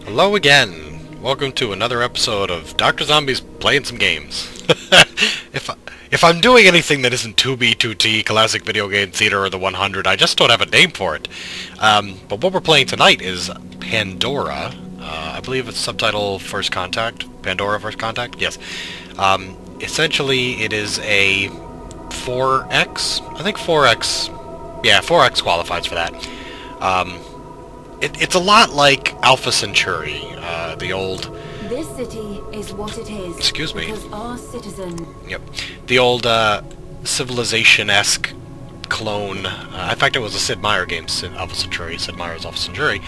Hello again. Welcome to another episode of Doctrzombie's playing some games. if I'm doing anything that isn't 2B, 2T, Classic Video Game Theater, or the 100, I just don't have a name for it. But what we're playing tonight is Pandora. I believe it's subtitle First Contact. Pandora First Contact? Yes. Essentially, it is a 4X. I think 4X. Yeah, 4X qualifies for that. It's a lot like Alpha Centuri, the old... This city is what it is. Excuse me. Because our citizen... Yep. The old Civilization-esque clone. In fact, it was a Sid Meier game, Alpha Centuri. Sid Meier's Alpha Centuri.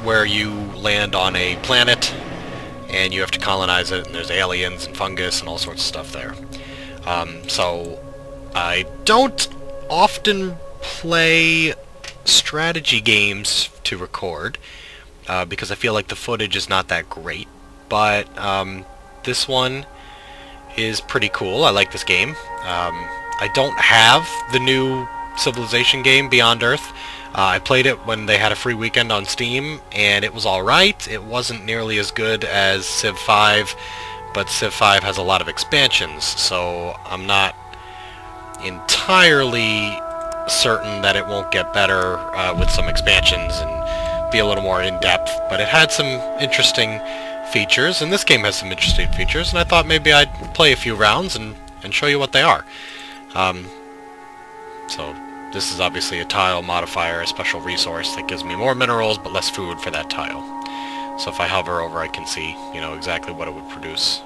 Where you land on a planet, and you have to colonize it, and there's aliens and fungus and all sorts of stuff there. So, I don't often play strategy games to record, because I feel like the footage is not that great, but this one is pretty cool. I like this game. I don't have the new Civilization game, Beyond Earth. I played it when they had a free weekend on Steam, and it was alright. It wasn't nearly as good as Civ 5, but Civ 5 has a lot of expansions, so I'm not entirely certain that it won't get better with some expansions and be a little more in-depth, but it had some interesting features, and this game has some interesting features, and I thought maybe I'd play a few rounds and show you what they are. So this is obviously a tile modifier, a special resource that gives me more minerals but less food for that tile. So if I hover over, I can see, you know, exactly what it would produce.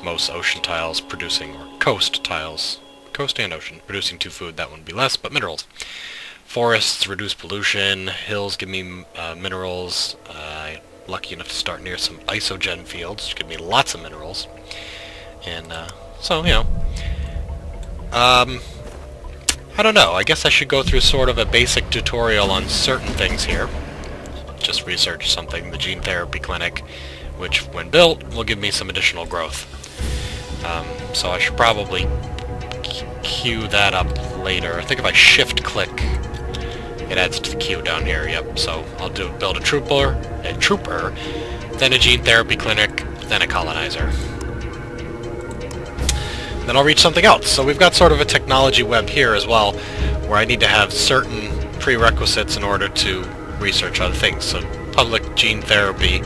Most ocean tiles producing, or coast tiles, coast and ocean, producing 2 food, that one would be less, but minerals. Forests reduce pollution, hills give me minerals, lucky enough to start near some isogen fields, which give me lots of minerals. And, so, you know, I don't know, I guess I should go through sort of a basic tutorial on certain things here. Just research something, the gene therapy clinic, which, when built, will give me some additional growth. So I should probably queue that up later. I think if I shift-click, it adds to the queue down here, yep. So I'll build a trooper, then a gene therapy clinic, then a colonizer. Then I'll reach something else. So we've got sort of a technology web here as well, where I need to have certain prerequisites in order to research other things. So public gene therapy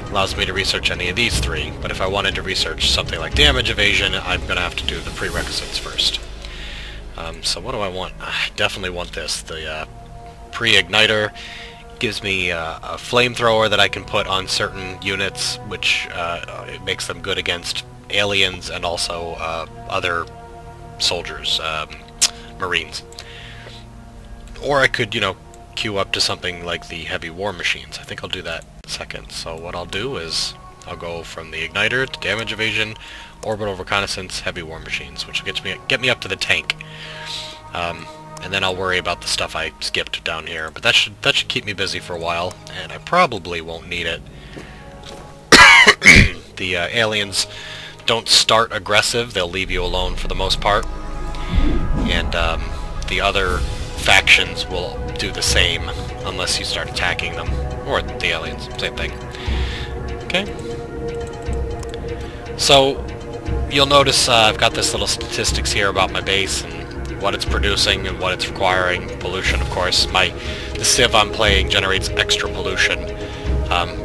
allows me to research any of these 3, but if I wanted to research something like damage evasion, I'm going to have to do the prerequisites first. So what do I want? I definitely want this. The pre-igniter gives me a flamethrower that I can put on certain units, which it makes them good against aliens and also other soldiers, marines. Or I could, you know, queue up to something like the heavy war machines. I think I'll do that second. So what I'll do is I'll go from the igniter to damage evasion, orbital reconnaissance, heavy war machines, which will get me up to the tank. And then I'll worry about the stuff I skipped down here. But that should keep me busy for a while, and I probably won't need it. The aliens don't start aggressive; they'll leave you alone for the most part, and the other factions will do the same unless you start attacking them, or the aliens, same thing. Okay. So you'll notice I've got this little statistics here about my base and what it's producing and what it's requiring. Pollution, of course. The Civ I'm playing generates extra pollution,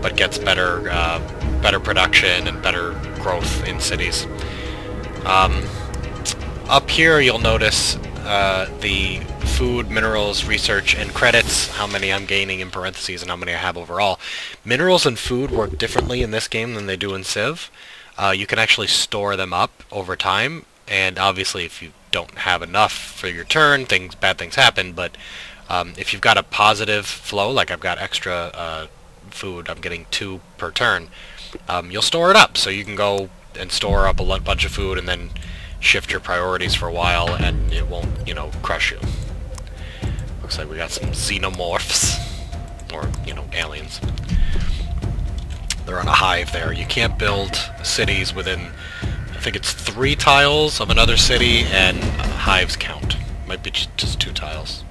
but gets better production and better growth in cities. Up here you'll notice the food, minerals, research, and credits, how many I'm gaining in parentheses and how many I have overall. Minerals and food work differently in this game than they do in Civ. You can actually store them up over time, and obviously if you don't have enough for your turn, bad things happen, but if you've got a positive flow, like I've got extra food, I'm getting 2 per turn, you'll store it up, so you can go and store up a bunch of food and then shift your priorities for a while, and it won't, you know, crush you. Looks like we got some xenomorphs, or, you know, aliens. They're on a hive there. You can't build cities within, I think it's 3 tiles of another city, and hives count. Might be just 2 tiles.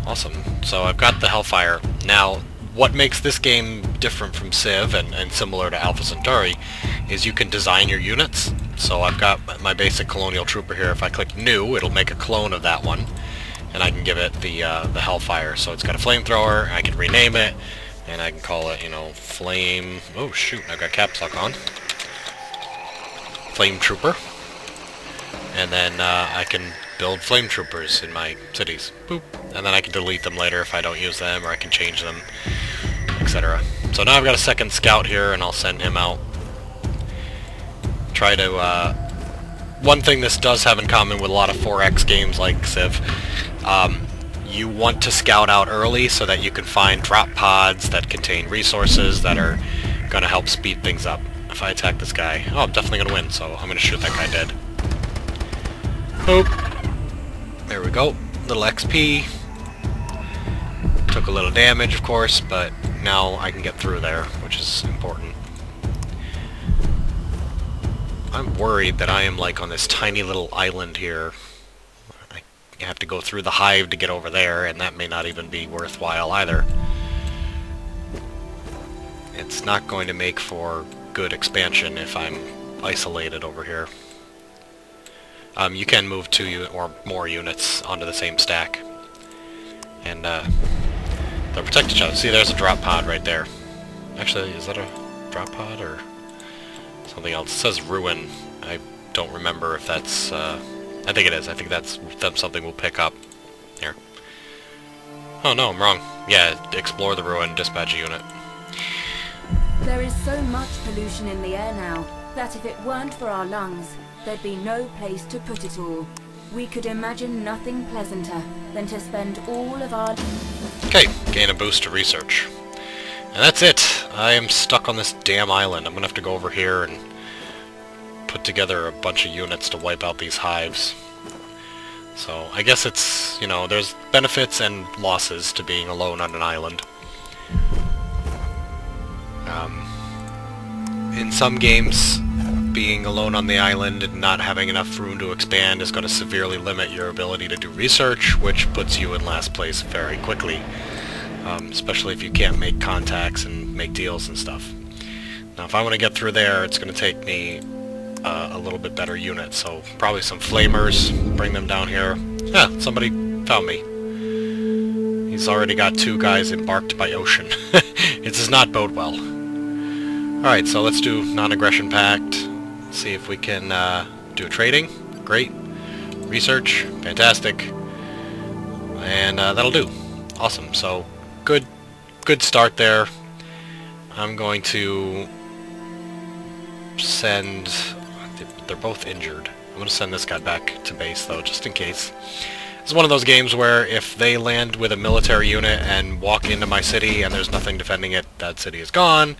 Awesome. So I've got the Hellfire. Now, what makes this game different from Civ and similar to Alpha Centauri is you can design your units. So I've got my basic Colonial Trooper here. If I click New, it'll make a clone of that one, and I can give it the Hellfire. So it's got a flamethrower. I can rename it, and I can call it, you know, Flame... Oh shoot, I've got caps lock on. Flame Trooper. And then I can build Flame Troopers in my cities. Boop. And then I can delete them later if I don't use them, or I can change them, etc. So now I've got a second scout here, and I'll send him out. Try to... one thing this does have in common with a lot of 4X games like Civ, you want to scout out early so that you can find drop pods that contain resources that are going to help speed things up. If I attack this guy... Oh, I'm definitely going to win, so I'm going to shoot that guy dead. Boop. There we go. Little XP. Took a little damage, of course, but now I can get through there, which is important. I'm worried that I am like on this tiny little island here. I have to go through the hive to get over there, and that may not even be worthwhile either. It's not going to make for good expansion if I'm isolated over here. You can move 2 or more units onto the same stack. And they'll protect each other. See, there's a drop pod right there. Actually, is that a drop pod or something else? It says Ruin. I don't remember if that's... I think it is. I think that's something we'll pick up. Here. Oh no, I'm wrong. Yeah, explore the Ruin, dispatch a unit. There is so much pollution in the air now that if it weren't for our lungs, there'd be no place to put it all. We could imagine nothing pleasanter than to spend all of our... Okay, gain a boost to research. And that's it. I am stuck on this damn island. I'm gonna have to go over here and put together a bunch of units to wipe out these hives. So, I guess it's, you know, there's benefits and losses to being alone on an island. In some games, being alone on the island and not having enough room to expand is going to severely limit your ability to do research, which puts you in last place very quickly. Especially if you can't make contacts and make deals and stuff. Now if I want to get through there, it's going to take me a little bit better unit, so probably some flamers, bring them down here. Yeah, somebody found me. He's already got 2 guys embarked by ocean. It does not bode well. Alright, so let's do non-aggression pact. See if we can do trading. Great. Research. Fantastic. And that'll do. Awesome. So, good start there. I'm going to send... They're both injured. I'm going to send this guy back to base, though, just in case. It's one of those games where if they land with a military unit and walk into my city and there's nothing defending it, that city is gone,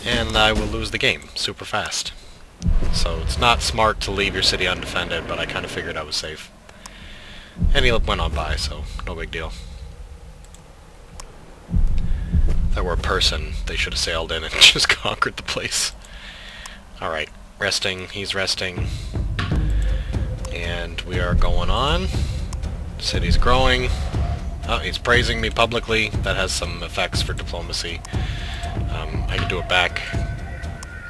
and I will lose the game super fast. So it's not smart to leave your city undefended, but I kind of figured I was safe. And he went on by, so no big deal. If that were a person, they should have sailed in and just conquered the place. Alright, resting, he's resting. And we are going on. City's growing. Oh, he's praising me publicly. That has some effects for diplomacy. I can do it back.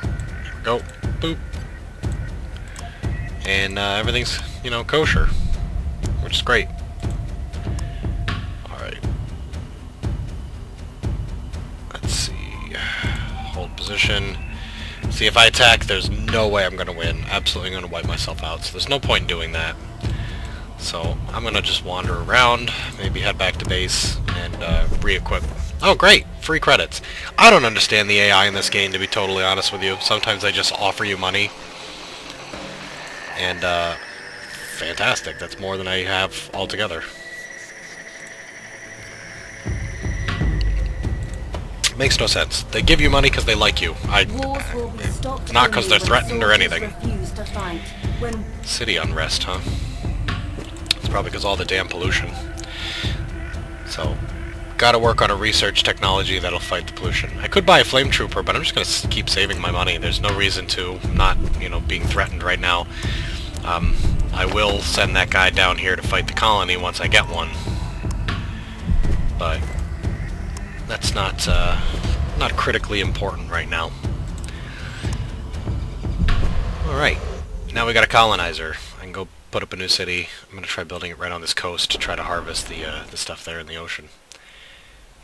There we go. Boop. And everything's, you know, kosher. Which is great. Alright. Let's see. Hold position. See, if I attack, there's no way I'm going to win. Absolutely going to wipe myself out, so there's no point in doing that. So, I'm going to just wander around, maybe head back to base, and re-equip. Oh, great! Free credits. I don't understand the AI in this game, to be totally honest with you. Sometimes they just offer you money. And, fantastic. That's more than I have altogether. Makes no sense. They give you money because they like you. Not because they're threatened or anything. City unrest, huh? It's probably because all the damn pollution. So, gotta work on a research technology that'll fight the pollution. I could buy a flame trooper, but I'm just gonna keep saving my money. There's no reason to. I'm not, you know, being threatened right now. I will send that guy down here to fight the colony once I get one. But that's not critically important right now. Alright, now we got a colonizer. I can go put up a new city. I'm going to try building it right on this coast to try to harvest the stuff there in the ocean.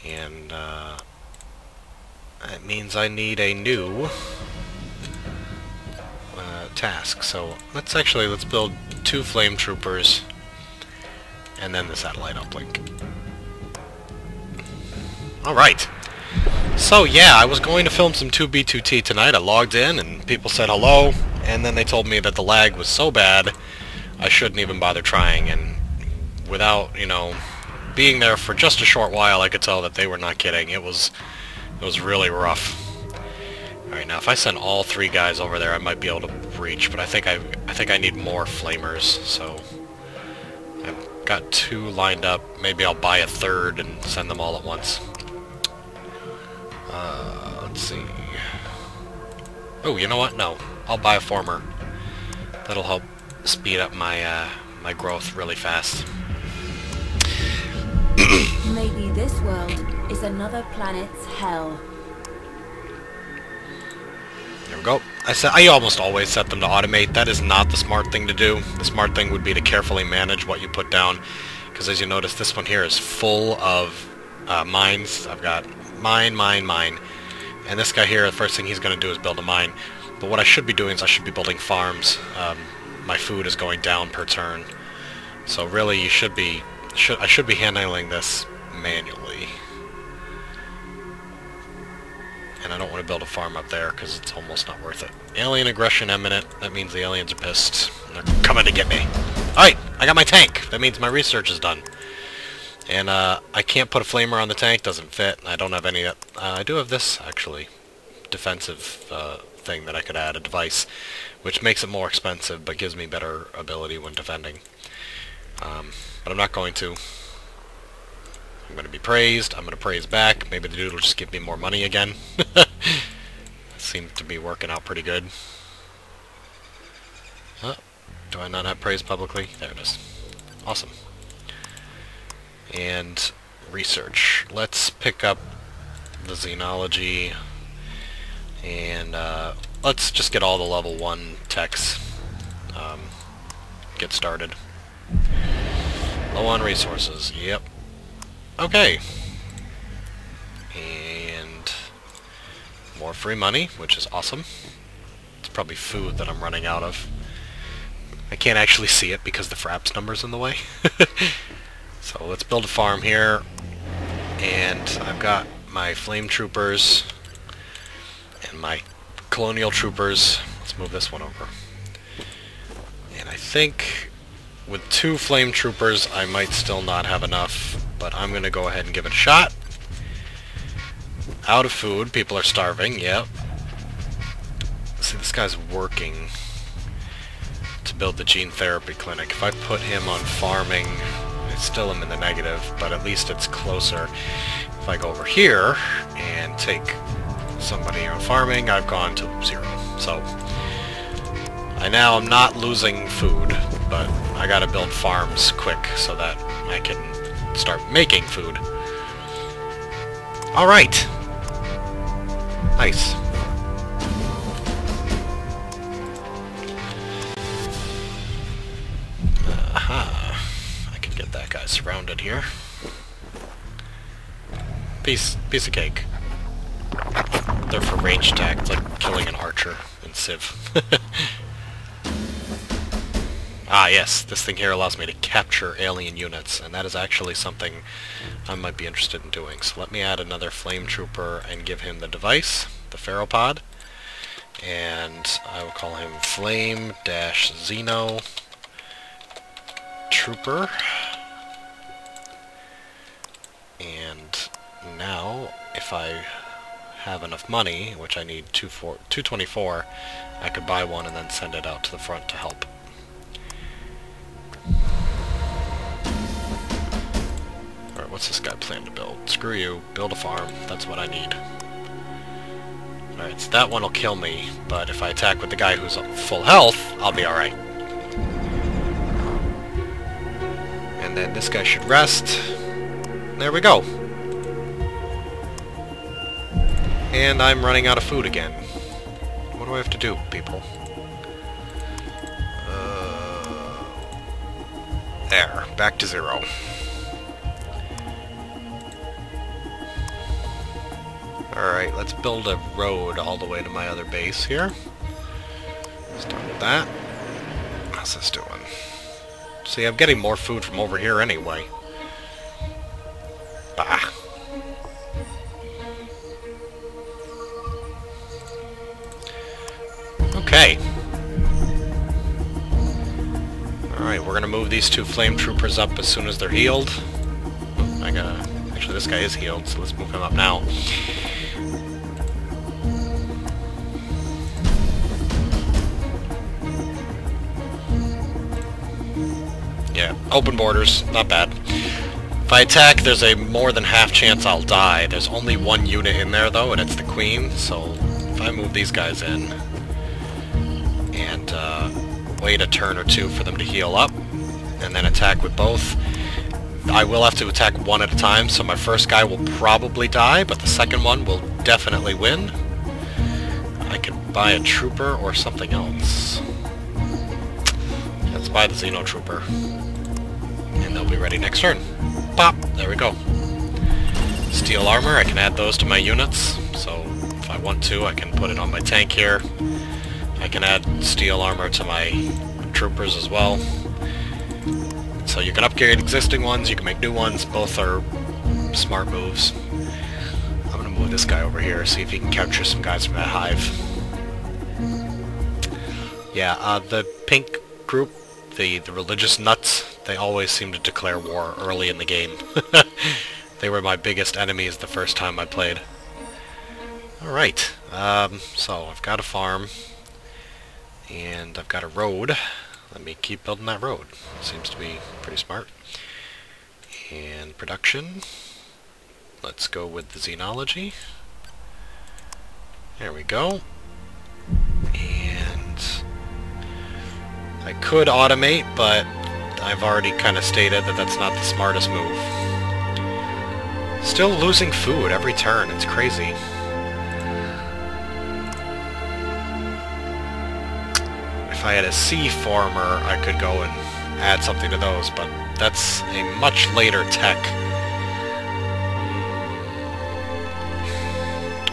And that means I need a new task. So let's build 2 flame troopers and then the satellite uplink. Alright. So yeah, I was going to film some 2B2T tonight. I logged in and people said hello, and then they told me that the lag was so bad I shouldn't even bother trying, and without, you know, being there for just a short while, I could tell that they were not kidding. It was really rough. Alright, now if I send all 3 guys over there, I might be able to reach, but I think I need more flamers, so I've got 2 lined up. Maybe I'll buy a 3rd and send them all at once. Let's see. Oh, you know what? No. I'll buy a former. That'll help speed up my my growth really fast. Maybe this world is another planet's hell. There we go. I almost always set them to automate. That is not the smart thing to do. The smart thing would be to carefully manage what you put down, because as you notice, this one here is full of mines. I've got mine, and this guy here, the first thing he's going to do is build a mine. But what I should be doing is I should be building farms. My food is going down per turn, so really I should be handling this manually. And I don't want to build a farm up there because it's almost not worth it. Alien aggression imminent. That means the aliens are pissed. They're coming to get me. Alright, I got my tank. That means my research is done. And I can't put a flamer on the tank. Doesn't fit. I don't have any... I do have this, actually. Defensive thing that I could add. A device. Which makes it more expensive, but gives me better ability when defending. But I'm not going to. I'm going to be praised. I'm going to praise back. Maybe the dude will just give me more money again. Seems to be working out pretty good. Do I not have praise publicly? There it is. Awesome. And research. Let's pick up the xenology. And let's just get all the level 1 techs. Get started. Low on resources. Yep. Okay. And more free money, which is awesome. It's probably food that I'm running out of. I can't actually see it because the fraps number's in the way. So let's build a farm here. And I've got my flame troopers and my colonial troopers. Let's move this one over. And I think with 2 flame troopers I might still not have enough, but I'm going to go ahead and give it a shot. Out of food. People are starving. Yep. See, this guy's working to build the gene therapy clinic. If I put him on farming, I still am in the negative, but at least it's closer. If I go over here and take somebody on farming, I've gone to 0. So I'm not losing food, but I gotta build farms quick so that I can start making food. Alright. Nice. Aha. I can get that guy surrounded here. Piece of cake. They're for range attack. It's like killing an archer in Civ. Ah, yes, this thing here allows me to capture alien units, and that is actually something I might be interested in doing. So let me add another flame trooper and give him the device, the Pharopod, and I will call him Flame-Xeno Trooper. And now, if I have enough money, which I need 224, I could buy one and then send it out to the front to help. Alright, what's this guy plan to build? Screw you, build a farm. That's what I need. Alright, so that one will kill me, but if I attack with the guy who's at full health, I'll be alright. And then this guy should rest. There we go. And I'm running out of food again. What do I have to do, people? There. Back to 0. Alright, let's build a road all the way to my other base here. Start with that. How's this doing? See, I'm getting more food from over here anyway. Bah. Okay. Alright, we're gonna move these 2 flame troopers up as soon as they're healed. Oh, I gotta... Actually, this guy is healed, so let's move him up now. Yeah, open borders, not bad. If I attack, there's a more than half chance I'll die. There's only 1 unit in there, though, and it's the queen, so if I move these guys in and wait a turn or 2 for them to heal up, and then attack with both, I will have to attack 1 at a time, so my first guy will probably die, but the second one will definitely win. I can buy a trooper or something else. Let's buy the Xeno Trooper. And they'll be ready next turn. Pop! There we go. Steel armor, I can add those to my units. So if I want to, I can put it on my tank here. I can add steel armor to my troopers as well. So you can upgrade existing ones, you can make new ones. Both are smart moves. I'm gonna move this guy over here, see if he can capture some guys from that hive. Yeah, the pink group, the religious nuts, they always seem to declare war early in the game. They were my biggest enemies the first time I played. Alright, so I've got a farm, and I've got a road. Let me keep building that road. Seems to be pretty smart. And production. Let's go with the xenology. There we go. And I could automate, but I've already kind of stated that that's not the smartest move. Still losing food every turn. It's crazy. If I had a sea farmer, I could go and add something to those, but that's a much later tech.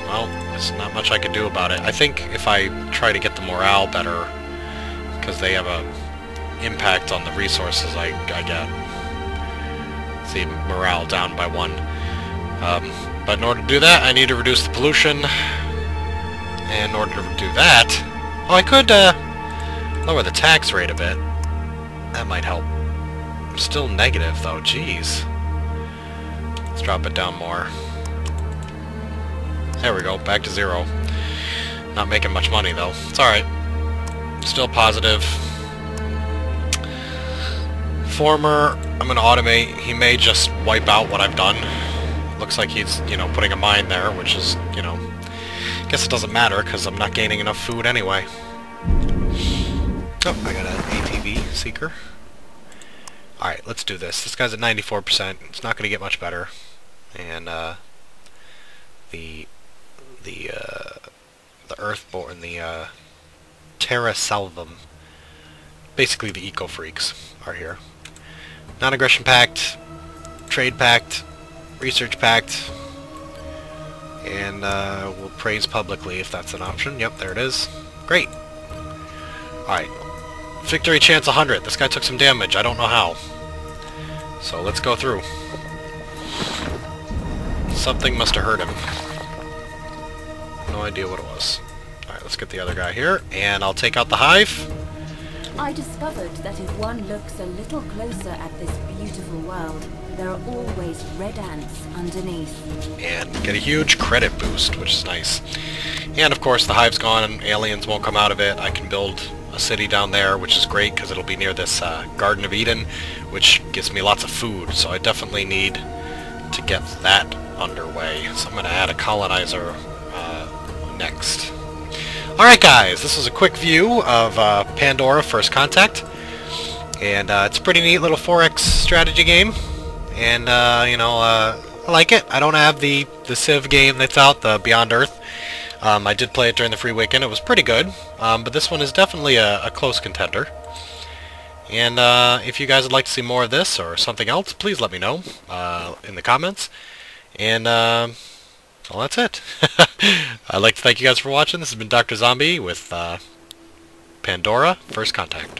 Well, there's not much I can do about it. I think if I try to get the morale better, because they have a impact on the resources I get. See, morale down by 1. But in order to do that, I need to reduce the pollution. And in order to do that... Oh, I could lower the tax rate a bit. That might help. I'm still negative, though. Jeez. Let's drop it down more. There we go. Back to 0. Not making much money, though. It's alright. Still positive. Former, I'm going to automate. He may just wipe out what I've done. Looks like he's, you know, putting a mine there, which is, you know... I guess it doesn't matter, because I'm not gaining enough food anyway. Oh, I got an ATV seeker. Alright, let's do this. This guy's at 94%. It's not going to get much better. And, the Earthborn, the, Terra Salvum. Basically the eco-freaks are here. Non-aggression pact, trade pact, research pact, and we'll praise publicly if that's an option. Yep, there it is. Great. Alright. Victory chance 100. This guy took some damage. I don't know how. So let's go through. Something must have hurt him. No idea what it was. Alright, let's get the other guy here, and I'll take out the hive. I discovered that if one looks a little closer at this beautiful world, there are always red ants underneath. And get a huge credit boost, which is nice. And of course the hive's gone and aliens won't come out of it. I can build a city down there, which is great because it'll be near this Garden of Eden, which gives me lots of food. So I definitely need to get that underway. So I'm going to add a colonizer next. Alright guys, this was a quick view of Pandora First Contact, and it's a pretty neat little 4X strategy game, and you know, I like it. I don't have the Civ game that's out, the Beyond Earth. I did play it during the free weekend. It was pretty good, but this one is definitely a close contender. And if you guys would like to see more of this or something else, please let me know in the comments. And well, that's it. I'd like to thank you guys for watching. This has been Doctrzombie with Pandora, First Contact.